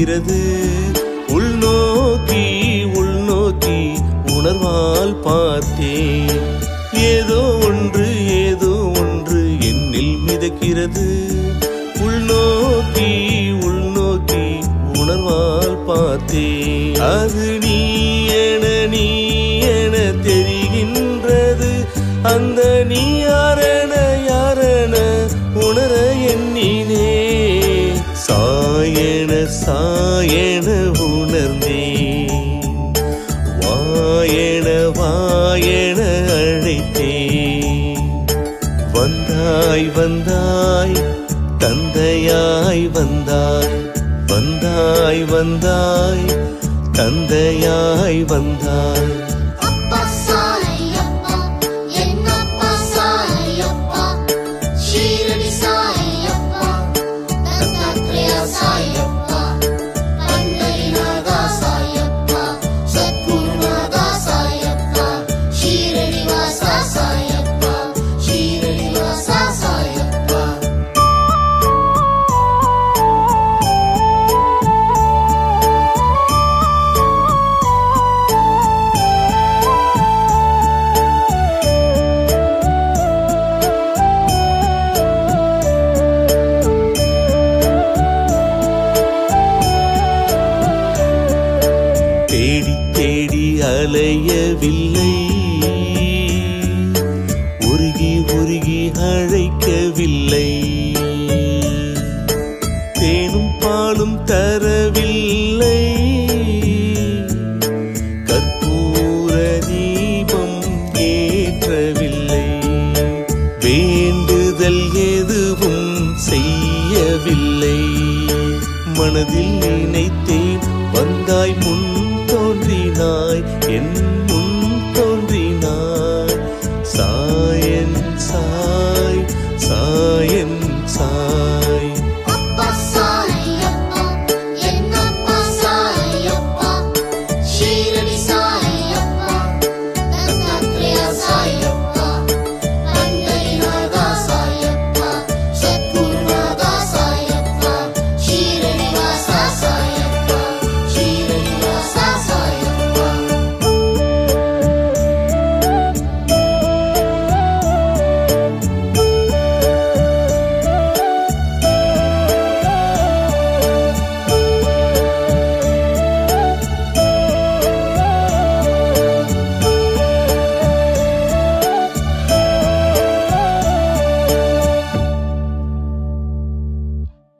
மிதக்கிறது. உள்நோக்கி உள்நோக்கி உணர்வால் பார்த்தேன். ஏதோ ஒன்று என்னில் மிதக்கிறது. உள்நோக்கி உள்நோக்கி உணர்வால் பார்த்தேன். அது நீ என தெரிகின்றது. அந்த நீ யாரென உணர எண்ணினே. சாயன உணர்ந்தேன். வாயன அழைத்தேன். வந்தாய் தந்தையாய் வந்தாய். தந்தையாய் வந்தாய். தேடி அலையவில்லை. உருகி அழைக்கவில்லை. தேனும் பாலும் தரவில்லை. கற்பூர தீபம் ஏற்றவில்லை. வேண்டுதல் எதுவும் செய்யவில்லை. மனதில் நினைத்தேன். வந்தாய் முன் தோன்றினாய். என்